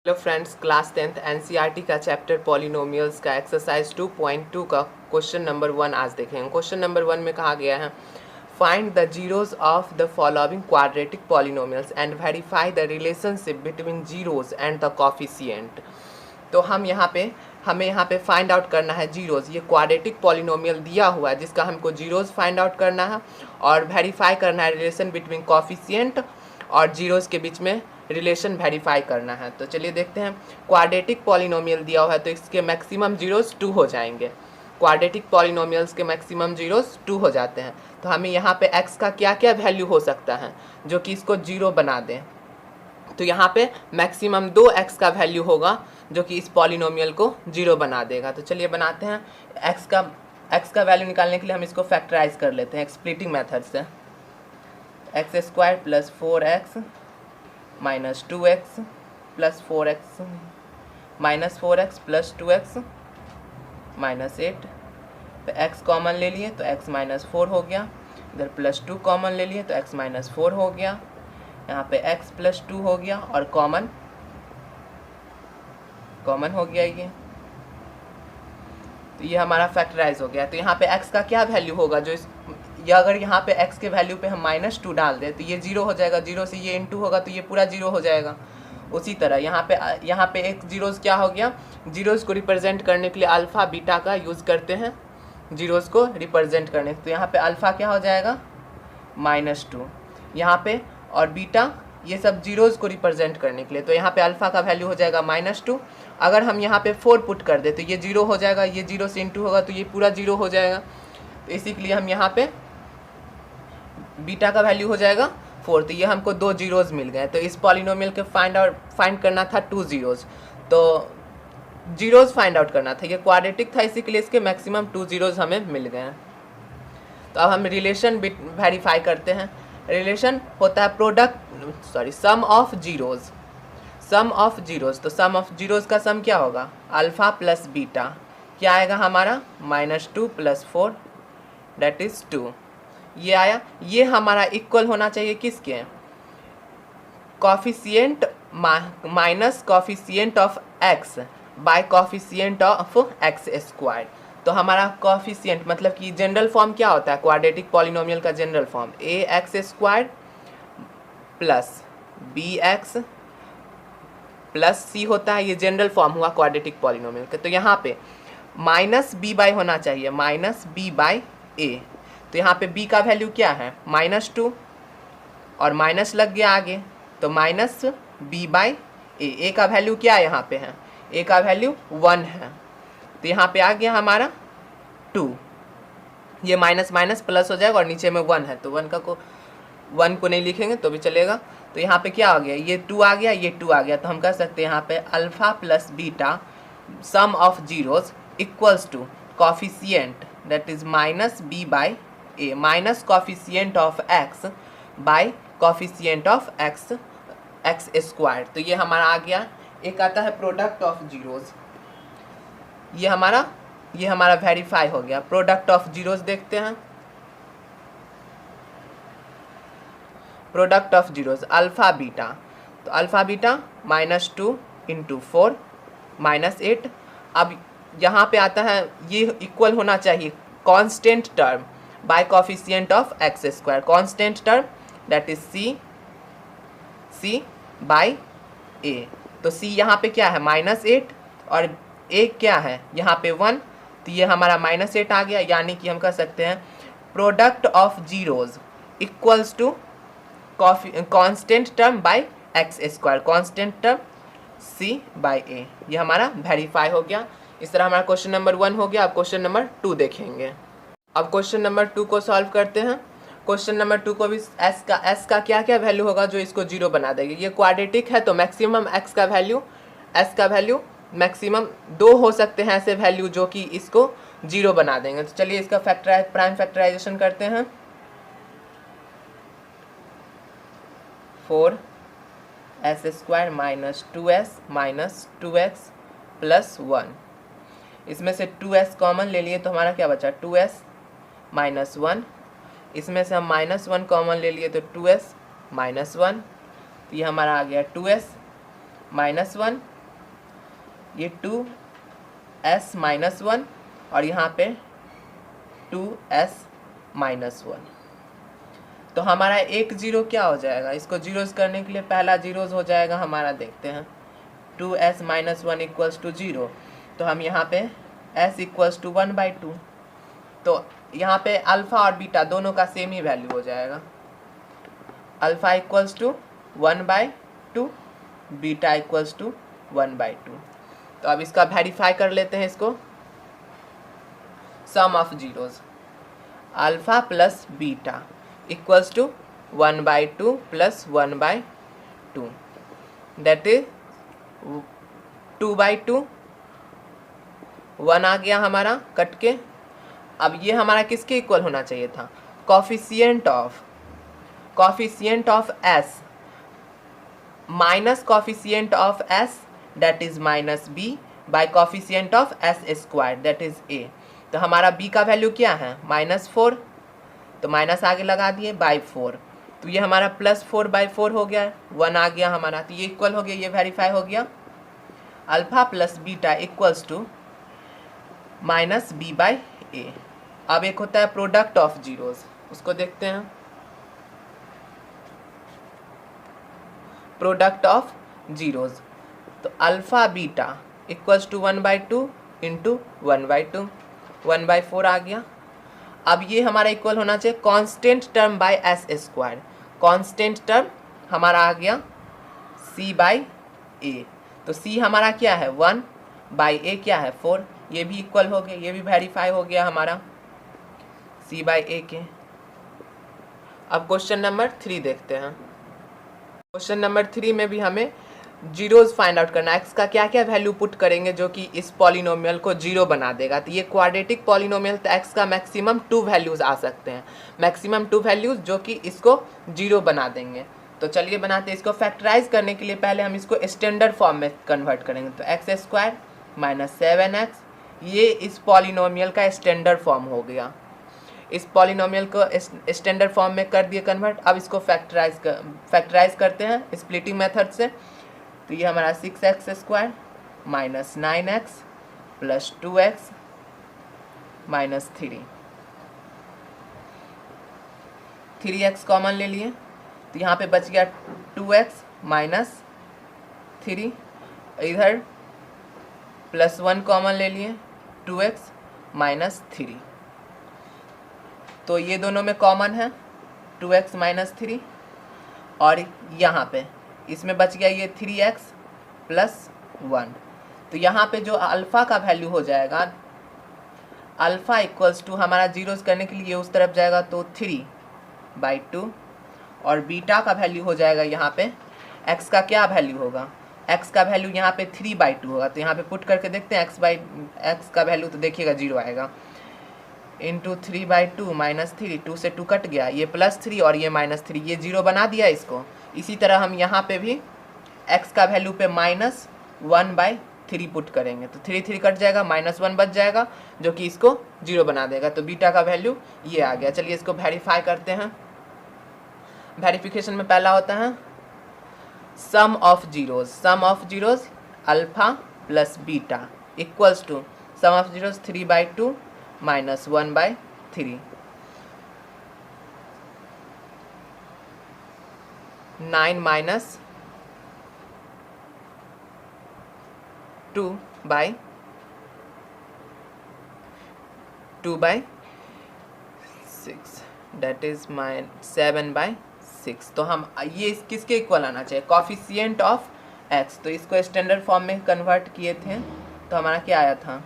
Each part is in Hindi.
Hello friends, class 10th NCERT का चैप्टर पॉलिनोमियल्स का एक्सरसाइज 2.2 का क्वेश्चन नंबर 1 आज देखेंगे। क्वेश्चन नंबर 1 में कहा गया है find the zeros of the following quadratic polynomials and verify the relationship between zeros and the coefficient. तो हमें यहाँ पे फाइंड आउट करना है जीरोज। ये क्वाड्रेटिक पॉलिनोमियल दिया हुआ है जिसका हमको जीरोज फाइंड आउट करना है और वेरीफाई करना है रिलेशन बिटवीन कॉफिशिएंट और जीरोज के बीच में रिलेशन वेरीफाई करना है। तो चलिए देखते हैं। क्वाड्रेटिक पॉलिनोमियल दिया हुआ है तो इसके मैक्सिमम जीरोज 2 हो जाएंगे। क्वाड्रेटिक पॉलिनोमियल्स के मैक्सिमम जीरोज 2 हो जाते हैं। तो हमें यहाँ पे x का क्या क्या वैल्यू हो सकता है जो कि इसको 0 बना दें। तो यहाँ पे मैक्सिमम 2x का वैल्यू होगा जो कि इस पॉलिनोमियल को 0 बना देगा। तो चलिए बनाते हैं। x का वैल्यू निकालने के लिए हम इसको फैक्टराइज कर लेते हैं स्प्लिटिंग मेथड से। x² + 4x minus 2x plus 4x minus 4x plus 2x minus 8। तो x कॉमन ले लिए तो x माइनस 4 हो गया। इधर प्लस 2 कॉमन ले लिए तो x माइनस 4 हो गया। यहाँ पे x प्लस 2 हो गया और कॉमन हो गया ये। तो ये हमारा फैक्टराइज हो गया। तो यहाँ पे x का क्या वैल्यू होगा जो या अगर यहाँ पे x के वैल्यू पे हम -2 डाल दें तो ये 0 हो जाएगा। 0 से ये इंटू होगा तो ये पूरा 0 हो जाएगा। उसी तरह यहाँ पे एक जीरोस क्या हो गया, जीरोस को रिप्रेजेंट करने के लिए अल्फ़ा बीटा का यूज़ करते हैं जीरोस को रिप्रेजेंट करने। तो यहाँ पे अल्फ़ा क्या हो जाएगा -2 यहाँ पे, और बीटा ये सब जीरोस को रिप्रेजेंट करने के लिए। तो यहाँ पे अल्फ़ा का वैल्यू हो जाएगा -2। अगर हम यहाँ पे 4 पुट कर दे तो ये 0 हो जाएगा। ये 0 से इंटू होगा तो ये पूरा 0 हो जाएगा। तो इसी के लिए हम यहाँ पे बीटा का वैल्यू हो जाएगा 4। तो ये हमको 2 जीरोज मिल गए। तो इस पॉलिनोमियल के फाइंड करना था 2 जीरोज। तो जीरोज फाइंड आउट करना था। ये क्वाड्रेटिक था इसी के लिए इसके मैक्सिमम 2 जीरोज हमें मिल गए हैं। तो अब हम रिलेशन वेरीफाई करते हैं। रिलेशन होता है सम ऑफ जीरोज। तो सम ऑफ जीरोज का सम क्या होगा, अल्फ़ा प्लस बीटा। क्या आएगा हमारा -2 + 4 दैट इज़ 2। ये आया। ये हमारा इक्वल होना चाहिए किसके, coefficient minus coefficient of x by coefficient of x²। तो हमारा कॉफिशिएंट मतलब कि जनरल फॉर्म क्या होता है क्वाड्रेटिक पॉलिनोमियल का general form ax² plus bx plus c होता है। ये जनरल फॉर्म हुआ क्वाड्रेटिक पॉलिनोमियल का। तो यहाँ पे -b/ होना चाहिए -b/a। तो यहाँ पे b का वैल्यू क्या है -2 और माइनस लग गया आगे तो -b/a। a का वैल्यू क्या यहाँ पे है, a का वैल्यू 1 है। तो यहाँ पे आ गया हमारा 2। ये माइनस माइनस प्लस हो जाएगा और नीचे में 1 है तो 1 को नहीं लिखेंगे तो भी चलेगा। तो यहाँ पे क्या हो गया, ये 2 आ गया, ये 2 आ गया। तो हम कह सकते हैं यहाँ पे alpha plus beta sum of zeros equals to coefficient that is -b/a minus coefficient of x by coefficient of x²। तो ये हमारा आ गया। एक आता है प्रोडक्ट ऑफ जीरोज। ये हमारा वेरीफाई हो गया। प्रोडक्ट ऑफ जीरोज देखते हैं। Product of zeros alpha beta. तो अल्फ़ा बीटा -2 × 4 -8। अब यहाँ पे आता है ये इक्वल होना चाहिए constant term by coefficient of x²। Constant term that is c/a। तो c यहाँ पे क्या है -8 और a क्या है यहाँ पे 1। तो ये हमारा -8 आ गया। यानी कि हम कह सकते हैं product of zeros equals to constant term by x²। Constant term c/a। ये हमारा वेरीफाई हो गया। इस तरह हमारा क्वेश्चन नंबर 1 हो गया। अब क्वेश्चन नंबर 2 देखेंगे। अब क्वेश्चन नंबर 2 को सॉल्व करते हैं। क्वेश्चन नंबर 2 को भी s का क्या क्या वैल्यू होगा जो इसको 0 बना देगी। ये क्वाड्रेटिक है तो मैक्सिमम s का वैल्यू मैक्सिमम 2 हो सकते हैं ऐसे वैल्यू जो कि इसको 0 बना देंगे। तो चलिए इसका प्राइम फैक्टराइजेशन करते हैं। 4s² - 2s - 2x + 1। इसमें से 2s कॉमन ले लिए तो हमारा क्या बचा 2s - 1। इसमें से हम -1 कॉमन ले लिए तो 2s - 1। तो ये हमारा आ गया 2s - 1 ये 2s माइनस 1 और यहाँ पे 2s माइनस 1। तो हमारा एक जीरो क्या हो जाएगा, इसको जीरोज करने के लिए पहला जीरोज हो जाएगा हमारा, देखते हैं 2s माइनस 1 इक्वल्स टू 0। तो हम यहाँ पे s इक्वल्स टू 1/2, तो यहाँ पे अल्फ़ा और बीटा दोनों का सेम ही वैल्यू हो जाएगा, alpha equals to 1/2, beta equals to 1/2। तो अब इसका वेरीफाई कर लेते हैं इसको, sum of zeros, alpha plus beta equals to 1/2 plus 1/2, that is 2/2, 1 आ गया हमारा कट के। अब ये हमारा किसके इक्वल होना चाहिए था, coefficient of s minus coefficient of s that is minus b by coefficient of s square that is a। तो हमारा b का वैल्यू क्या है, -4, तो माइनस आगे लगा दिए बाई 4, तो ये हमारा +4/4 हो गया, 1 आ गया हमारा, तो ये इक्वल हो गया, ये वेरीफाई हो गया। Alpha plus beta equals to -b/a। अब एक होता है प्रोडक्ट ऑफ जीरोज, उसको देखते हैं, प्रोडक्ट ऑफ जीरोज। तो alpha beta equals to 1/2 into 1/2, 1/4 आ गया। अब ये हमारा इक्वल होना चाहिए constant term by s square, constant term हमारा आ गया c/a। तो c हमारा क्या है 1/a क्या है 4, ये भी इक्वल हो गया, ये भी वेरीफाई हो गया हमारा c/a के। अब क्वेश्चन नंबर 3 देखते हैं। क्वेश्चन नंबर 3 में भी हमें जीरोज फाइंड आउट करना है, एक्स का क्या क्या वैल्यू पुट करेंगे जो कि इस पॉलिनोमियल को जीरो बना देगा। तो ये क्वाड्रेटिक पॉलिनोमियल, तो एक्स का मैक्सिमम 2 वैल्यूज आ सकते हैं, मैक्सिमम 2 वैल्यूज जो कि इसको जीरो बना देंगे। तो चलिए बनाते हैं। इसको फैक्टराइज करने के लिए पहले हम इसको स्टैंडर्ड फॉर्म में कन्वर्ट करेंगे। तो x² माइनस 7x, ये इस पॉलिनोमियल का स्टैंडर्ड फॉर्म हो गया। इस पॉलिनोमियल को स्टैंडर्ड फॉर्म में कर दिए कन्वर्ट। अब इसको फैक्टराइज करते हैं स्प्लिटिंग मेथड से। तो ये हमारा 6x² minus 9x plus 2x minus 3x common ले लिए, तो यहाँ पे बच गया 2x माइनस 3, इधर प्लस 1 कॉमन ले लिए 2x माइनस 3, तो ये दोनों में कॉमन है 2x माइनस 3, और यहाँ पे इसमें बच गया ये 3x प्लस 1। तो यहाँ पे जो अल्फ़ा का वैल्यू हो जाएगा, अल्फ़ा इक्वल्स टू हमारा जीरोस करने के लिए उस तरफ जाएगा तो 3/2, और बीटा का वैल्यू हो जाएगा यहाँ पे, x का क्या वैल्यू होगा, x का वैल्यू यहाँ पे 3/2 होगा। तो यहाँ पे पुट करके देखते हैं x का वैल्यू, तो देखिएगा 0 आएगा, इंटू 3/2 माइनस 3, 2 से 2 कट गया, ये +3 और ये -3, ये 0 बना दिया इसको। इसी तरह हम यहाँ पे भी x का वैल्यू पे -1/3 पुट करेंगे, तो 3 कट जाएगा, -1 बच जाएगा जो कि इसको 0 बना देगा। तो बीटा का वैल्यू ये आ गया। चलिए इसको वेरीफाई करते हैं। वेरिफिकेशन में पहला होता है sum of zeros alpha plus beta equals to sum of zeros 3/2 minus 1/3, 9 minus 2/6 that is 7/6। तो हम ये किसके इक्वल आना चाहिए, कॉफिशिएंट ऑफ x। तो इसको स्टैंडर्ड फॉर्म में कन्वर्ट किए थे तो हमारा क्या आया था,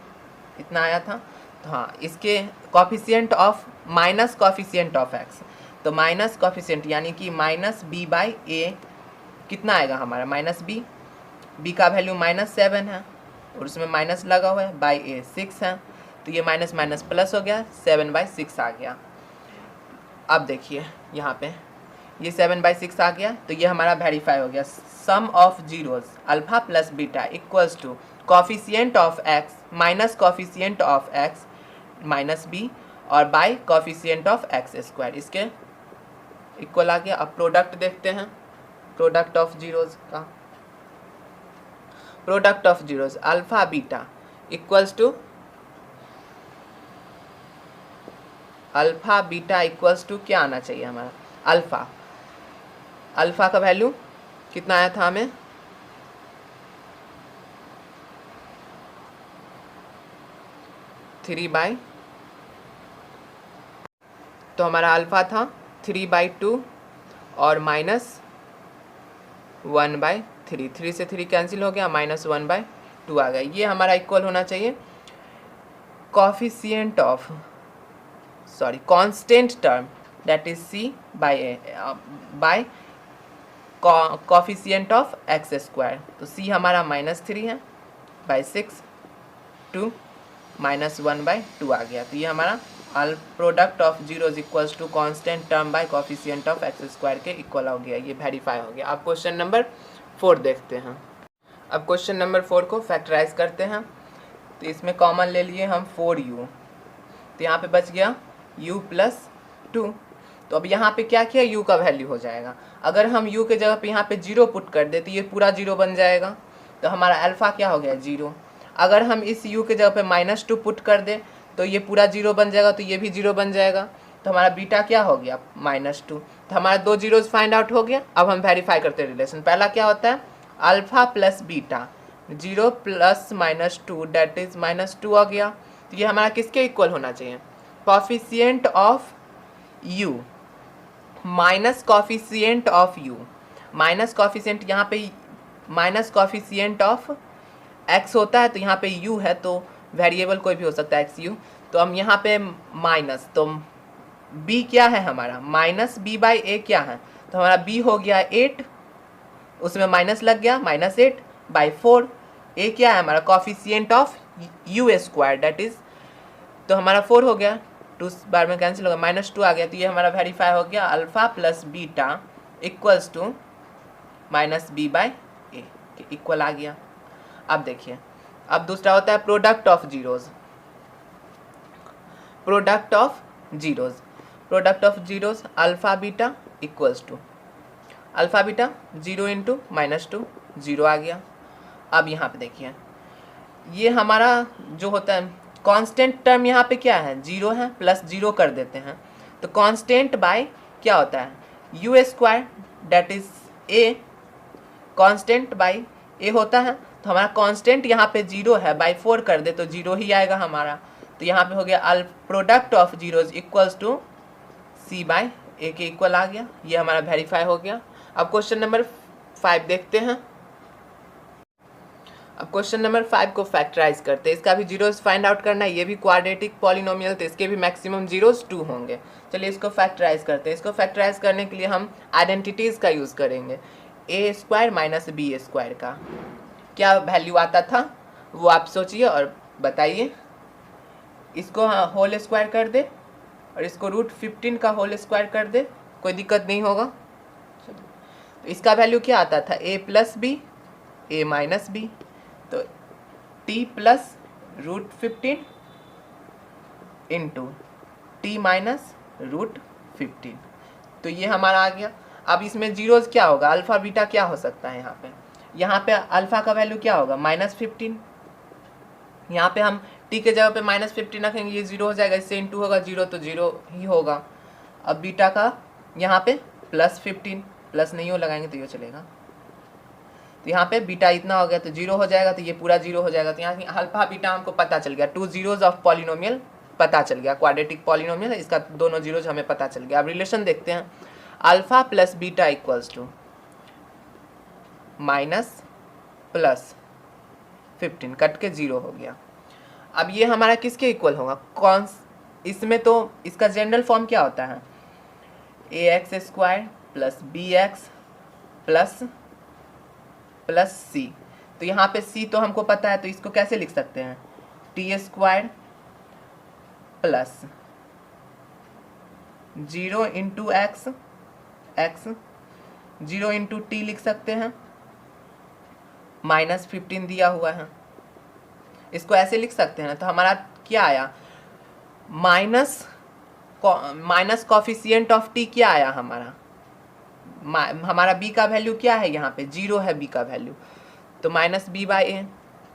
इतना आया था। तो हाँ, इसके coefficient of minus coefficient of x, तो माइनस कॉफिशिएंट यानी कि -b/a कितना आएगा हमारा, -b, b का वैल्यू -7 है और उसमें माइनस लगा हुआ है, बाई a 6 है, तो ये माइनस माइनस प्लस हो गया, 7/6 आ गया। अब देखिए यहाँ पे ये 7/6 आ गया, तो ये हमारा वेरीफाई हो गया। Sum of zeros alpha plus beta equals to coefficient of x minus coefficient of x minus b और बाई कॉफिशिएंट ऑफ x², इसके इक्वल आ गया। अब प्रोडक्ट देखते हैं, प्रोडक्ट ऑफ जीरोज का। Product of zeros alpha beta equals to क्या आना चाहिए हमारा? अल्फा का वैल्यू कितना आया था हमें? 3/, तो हमारा अल्फा था 3/2 और -1/3, 3 से 3 कैंसिल हो गया, -1/2 आ गया। ये हमारा इक्वल होना चाहिए coefficient of constant term that is c by coefficient of x²। तो c हमारा -3 है बाई 6 2 -1/2 आ गया। तो ये हमारा product of zeros equals to constant term by coefficient of x² के इक्वल हो गया। ये वेरीफाई हो गया। अब क्वेश्चन नंबर 4 देखते हैं। अब क्वेश्चन नंबर 4 को फैक्टराइज करते हैं। तो इसमें कॉमन ले लिए हम 4u, तो यहाँ पे बच गया u + 2। तो अब यहाँ पे क्या किया, u का वैल्यू हो जाएगा। अगर हम u के जगह पे यहाँ पे 0 पुट कर दे तो ये पूरा 0 बन जाएगा। तो हमारा अल्फ़ा क्या हो गया, 0। अगर हम इस u के जगह पे -2 पुट कर दे तो ये पूरा 0 बन जाएगा, तो ये भी 0 बन जाएगा। तो हमारा बीटा क्या हो गया, -2। तो हमारा 2 जीरोज फाइंड आउट हो गया। अब हम वेरीफाई करते हैं रिलेशन। पहला क्या होता है, alpha plus beta 0 + -2 that is -2 आ गया। तो ये हमारा किसके इक्वल होना चाहिए, coefficient of u minus coefficient of u, minus coefficient यहाँ पे माइनस कॉफिशिएंट ऑफ x होता है, तो यहाँ पे u है, तो वेरिएबल कोई भी हो सकता है x u। तो हम यहाँ पे माइनस, तो b क्या है हमारा, -b/a क्या है, तो हमारा b हो गया 8, उसमें माइनस लग गया, -8/4। a क्या है हमारा, coefficient of u² that is, तो हमारा 4 हो गया, 2 बार में कैंसिल हो गया, -2 आ गया। तो ये हमारा वेरीफाई हो गया, alpha plus beta equals to -b/a के इक्वल आ गया। अब देखिए, अब दूसरा होता है product of zeros. Product of zeros alpha beta equals to alpha beta 0 × -2 0 आ गया। अब यहाँ पे देखिए, ये हमारा जो होता है कांस्टेंट टर्म, यहाँ पे क्या है, 0 है, प्लस 0 कर देते हैं। तो कांस्टेंट बाय क्या होता है, u² that is a, constant by a होता है। तो हमारा कांस्टेंट यहाँ पे 0 है, बाय 4 कर दे तो 0 ही आएगा हमारा। तो यहाँ पे हो गया product of zeros equals to c/a के इक्वल आ गया। ये हमारा वेरीफाई हो गया। अब क्वेश्चन नंबर 5 देखते हैं। अब क्वेश्चन नंबर 5 को फैक्टराइज करते हैं। इसका भी जीरोज फाइंड आउट करना है। ये भी क्वाड्रेटिक पॉलिनोमियल, तो इसके भी मैक्सिमम जीरोज 2 होंगे। चलिए इसको फैक्टराइज करते हैं। इसको फैक्टराइज करने के लिए हम आइडेंटिटीज़ का यूज़ करेंगे। a² - b² का क्या वैल्यू आता था वो आप सोचिए और बताइए। इसको होल स्क्वायर कर दे और इसको √15 का होल स्क्वायर कर दे, कोई दिक्कत नहीं होगा। तो इसका वैल्यू क्या आता था, a + b a - b, तो t + √15 इंटू t - √15। तो ये हमारा आ गया। अब इसमें जीरोज क्या होगा, अल्फ़ा बीटा क्या हो सकता है, यहाँ पे अल्फ़ा का वैल्यू क्या होगा, -15। यहाँ पे हम t के जगह पे -15 रखेंगे, ये 0 हो जाएगा, इससे इंटू होगा 0 तो 0 ही होगा। अब बीटा का यहाँ पे +15, प्लस नहीं हो लगाएंगे तो ये चलेगा। तो यहाँ पे बीटा इतना हो गया तो 0 हो जाएगा, तो ये पूरा 0 हो जाएगा। तो यहाँ अल्फ़ा बीटा हमको पता चल गया, 2 जीरोज ऑफ पॉलिनोमियल पता चल गया, क्वाड्रेटिक पॉलिनोमियल है, इसका दोनों जीरोज हमें पता चल गया। अब रिलेशन देखते हैं, alpha plus beta equals to -+15 cut के 0 हो गया। अब ये हमारा किसके इक्वल होगा, कौन, इसमें तो इसका जनरल फॉर्म क्या होता है, ax² + bx प्लस c। तो यहाँ पे c तो हमको पता है, तो इसको कैसे लिख सकते हैं, t² + 0 × x 0 × t लिख सकते हैं, -15 दिया हुआ है, इसको ऐसे लिख सकते हैं। तो हमारा क्या आया, माइनस कॉफिशिएंट ऑफ t क्या आया हमारा b का वैल्यू क्या है, यहाँ पे 0 है b का वैल्यू, तो माइनस बी बाई ए,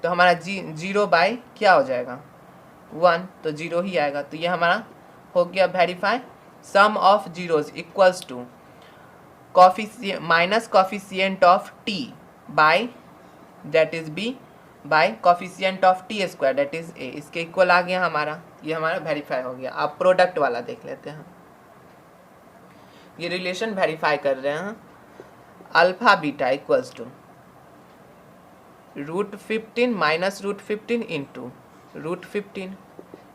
तो हमारा जीरो बाई क्या हो जाएगा 1, तो जीरो ही आएगा। तो ये हमारा हो गया verify. Sum of zeros equals to minus coefficient of T by that is B by coefficient of T square that is A, इसके इक्वल आ गया हमारा, ये हमारा वेरीफाई हो गया। अब प्रोडक्ट वाला देख लेते हैं। ये रिलेशन वेरीफाई कर रहे हैं, alpha beta equals to √15 minus √15 into √15,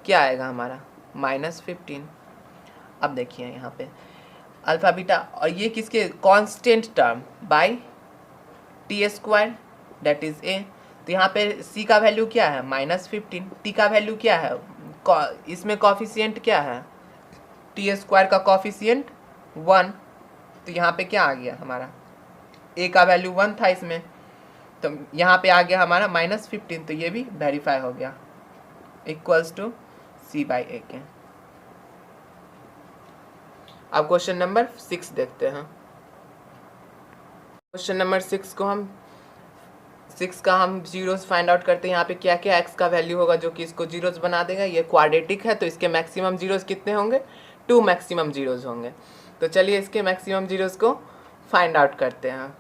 क्या आएगा हमारा -15। अब देखिए यहाँ पे अल्फा बीटा, और ये किसके constant term bye T square that is ए। तो यहाँ पे सी का वैल्यू क्या है -15, टी का वैल्यू क्या है, इसमें कॉफिशिएंट क्या है टी स्क्वायर का कॉफिशिएंट 1, तो यहाँ पे क्या आ गया हमारा ए का वैल्यू 1 था इसमें, तो यहाँ पे आ गया हमारा -15, तो ये भी वेरीफाई हो गया इक्वल्स टू सी बाई ए के। अब क्वेश्चन नंबर 6 देखते हैं। क्वेश्चन नंबर 6 का हम जीरोस फाइंड आउट करते हैं। यहाँ पे क्या क्या एक्स का वैल्यू होगा जो कि इसको जीरोस बना देगा। ये क्वाड्रेटिक है तो इसके मैक्सिमम जीरोस कितने होंगे, 2 मैक्सिमम जीरोस होंगे। तो चलिए इसके मैक्सिमम जीरोस को फाइंड आउट करते हैं।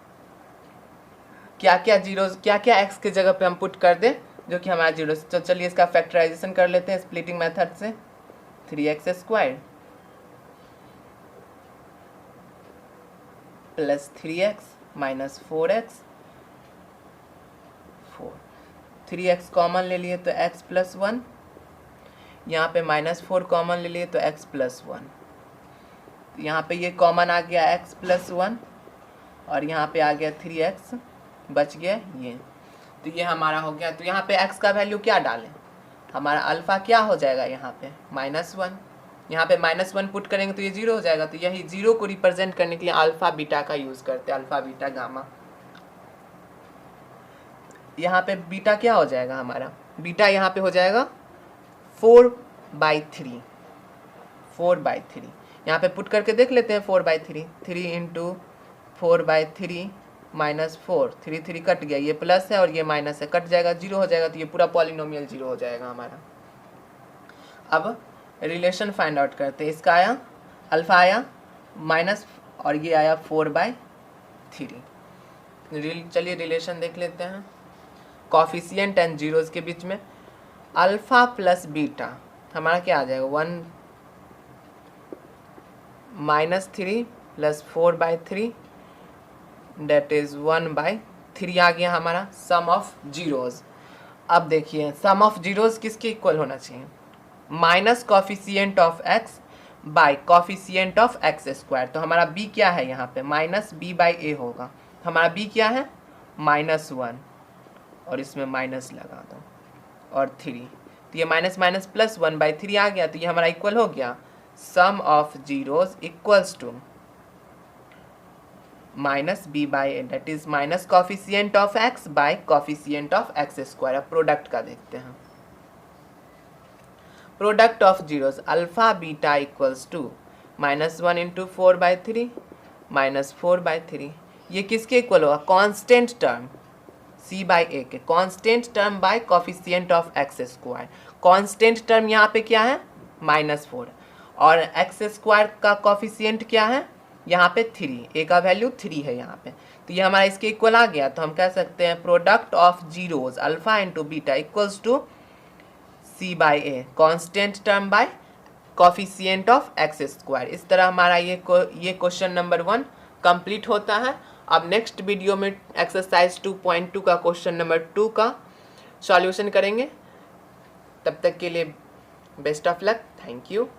क्या क्या जीरोस, क्या क्या एक्स के जगह पे हम पुट कर दें जो कि हमारा जीरोस। तो चलिए इसका फैक्टराइजेशन कर लेते हैं स्प्लिटिंग मेथड से। 3x² plus 3x minus 4x 4, 3x common ले लिए तो x प्लस 1, यहाँ पे -4 कॉमन ले लिए तो x प्लस 1, यहाँ पे ये कॉमन आ गया x प्लस 1 और यहाँ पे आ गया 3x, बच गया ये। तो ये हमारा हो गया। तो यहाँ पे x का वैल्यू क्या डालें, हमारा अल्फ़ा क्या हो जाएगा यहाँ पे -1, यहाँ पे -1 पुट करेंगे तो ये 0 हो जाएगा। तो यही 0 को रिप्रेजेंट करने के लिए अल्फ़ा बीटा का यूज़ करते हैं, अल्फ़ा बीटा गामा। यहाँ पे बीटा क्या हो जाएगा हमारा, बीटा यहाँ पे हो जाएगा 4/3, 4/3। यहाँ पे पुट करके देख लेते हैं 4/3, 3 इंटू 4/3 -4, 3 3 कट गया, ये प्लस है और ये माइनस है, कट जाएगा 0 हो जाएगा। तो ये पूरा पॉलिनोमियल 0 हो जाएगा हमारा। अब रिलेशन फाइंड आउट करते हैं। इसका आया अल्फ़ा आया माइनस और ये आया 4/3। चलिए रिलेशन देख लेते हैं कॉफिशिएंट एंड जीरोस के बीच में। अल्फ़ा प्लस बीटा हमारा क्या आ जाएगा 1 -3 प्लस 4/3 डेट इज़ 1/3 आ गया हमारा सम ऑफ जीरोस। अब देखिए सम ऑफ जीरोस किसके इक्वल होना चाहिए, minus coefficient of x by coefficient of x²। तो हमारा b क्या है यहाँ पे -b/a होगा। हमारा b क्या है -1 और इसमें माइनस लगा दो और 3, तो ये माइनस प्लस 1/3 आ गया। तो ये हमारा इक्वल हो गया sum of zeros equals to -b/a that is minus coefficient of x by coefficient of x²। अब प्रोडक्ट का देखते हैं। Product of zeros alpha beta equals to -1 into 4/3 -4/3। ये किसके इक्वल होगा, कांस्टेंट टर्म c/a के, constant term by coefficient of x²। Constant term यहाँ पे क्या है -4 और x² का कॉफिशिएंट क्या है यहाँ पे 3, a का वैल्यू 3 है यहाँ पे। तो ये हमारा इसके इक्वल आ गया। तो हम कह सकते हैं product of zeros alpha into beta equals to c/a constant term by coefficient of x²। इस तरह हमारा ये क्वेश्चन नंबर 1 कंप्लीट होता है। अब नेक्स्ट वीडियो में एक्सरसाइज 2.2 का क्वेश्चन नंबर 2 का सॉल्यूशन करेंगे। तब तक के लिए best of luck, thank you.